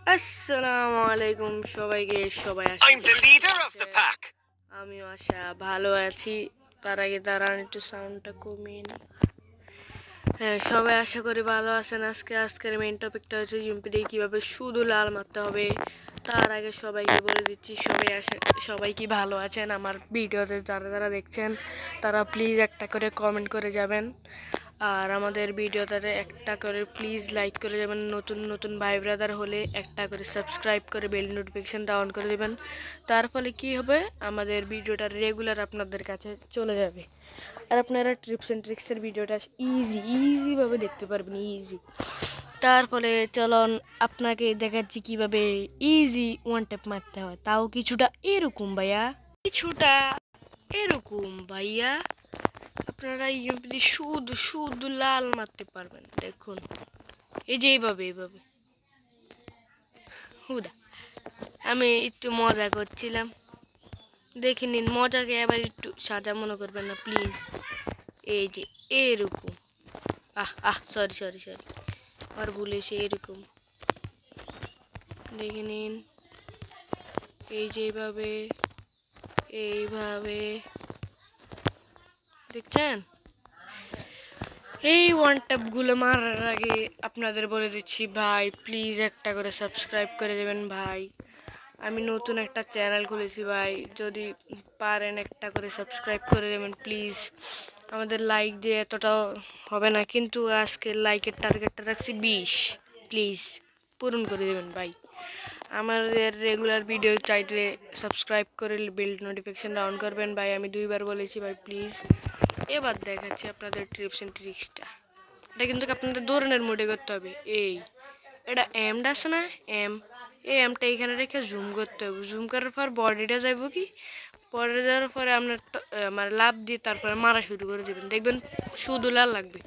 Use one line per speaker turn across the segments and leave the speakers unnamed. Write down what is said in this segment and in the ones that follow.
আসসালামু আলাইকুম সবাইকে। সবাই
I'm the leader of the pack.
আমিও আশা ভালো আছি। তার আগে দাঁড়ান একটু সাউন্ডটা কমিয়ে নিই। হ্যাঁ, সবাই আশা করি ভালো আছেন। আজকের মেইন টপিকটা হচ্ছে ইউএমপি দিয়ে কীভাবে শুধু লাল মারতে হবে। তার আগে সবাইকে বলে দিচ্ছি সবাই কি ভালো আছেন। আমার ভিডিওতে যারা দেখছেন তারা প্লিজ একটা করে কমেন্ট করে যাবেন, আর আমাদের ভিডিওটাতে একটা করে প্লিজ লাইক করে যাবেন। নতুন ভাই ব্রাদার হলে একটা করে সাবস্ক্রাইব করে বেল নোটিফিকেশনটা অন করে দেবেন। তার ফলে কি হবে, আমাদের ভিডিওটা রেগুলার আপনাদের কাছে চলে যাবে, আর আপনারা ট্রিপস অ্যান্ড ট্রিক্সের ভিডিওটা ইজিভাবে দেখতে পারবেন। তার ফলে চলুন আপনাকে দেখাচ্ছি কিভাবে ইজি ওয়ান ট্যাপ মারতে হয়, তাও কিছুটা এরকম ভাইয়া। আপনারা ইউএমপি শুধু লাল মারতে পারবেন। দেখুন, এই যে এইভাবে হুদা। আমি একটু মজা করছিলাম, দেখে নিন। মজাকে আবার একটু সাজা মনে করবেন না প্লিজ। এই যে এরকম, সরি আর ভুলেছে। এরকম দেখে নিন, এই যে এইভাবে দেখছেন। এই ওয়ান ট্যাপগুলো মারার আগে আপনাদের বলে দিচ্ছি ভাই, প্লিজ একটা করে সাবস্ক্রাইব করে দেবেন ভাই। আমি নতুন একটা চ্যানেল খুলেছি ভাই, যদি পারেন একটা করে সাবস্ক্রাইব করে দেবেন প্লিজ। আমাদের লাইক দিয়ে এতটাও হবে না, কিন্তু আজকে লাইকের টার্গেটটা রাখছি 20। প্লিজ পূরণ করে দেবেন ভাই। আমাদের রেগুলার ভিডিও চাইতে সাবস্ক্রাইব করে বেল নোটিফিকেশনটা অন করবেন ভাই। আমি 2বার বলেছি ভাই, প্লিজ। এবার দেখাচ্ছি আপনাদের ট্রিপস অ্যান্ড ট্রিক্সটা। এটা কিন্তু আপনাদের ধরনের মোডে করতে হবে। এটা এমটা আছে না, এই এমটা এখানে রেখে জুম করতে হবে। জুম করার পর বডিটা যাইব কি, পরে যাওয়ার পরে আপনার মানে লাভ দিয়ে তারপরে মারা শুরু করে দেবেন। দেখবেন শুধু লাল লাগবে।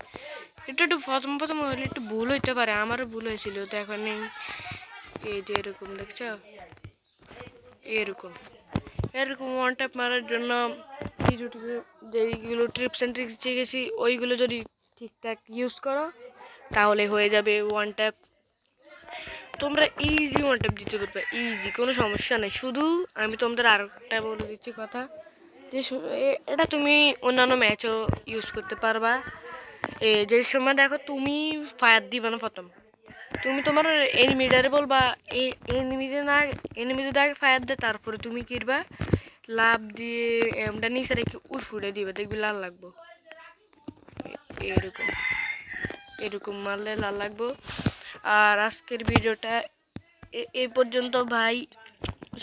একটু প্রথম হলে একটু ভুল হইতে পারে, আমারও ভুল হয়েছিল, তো এখন এই যে এরকম দেখছো, এরকম ওয়ান ট্যাপ মারার জন্য যেইগুলো ট্রিপস অ্যান্ড ট্রিক্স শিখেছি ওইগুলো যদি ঠিকঠাক ইউজ করো তাহলে হয়ে যাবে ওয়ান ট্যাপ। তোমরা ইজি ওয়ান ট্যাপ দিতে পারবে, ইজি, কোনো সমস্যা নেই। শুধু আমি তোমাদের আরেকটা বলে দিচ্ছি কথা, যে এটা তুমি অন্যান্য ম্যাচও ইউজ করতে পারবা। যে সময় দেখো তুমি ফায়ার দিবা না, প্রথম তুমি তোমার এনিমিটারে বলবা এনিমিদের আগে ফায়ার দে, তারপরে তুমি কিরবা লাভ দিয়ে এমটা নিচে রেখে উড়ফুড়ে দিবে, দেখবি লাল লাগবো। এরকম মারলে লাল লাগবো। আর আজকের ভিডিওটা এই পর্যন্ত ভাই।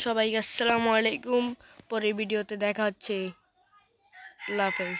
সবাইকে আসসালামু আলাইকুম। পরের ভিডিওতে দেখা হচ্ছে। আল্লাহ হাফেজ।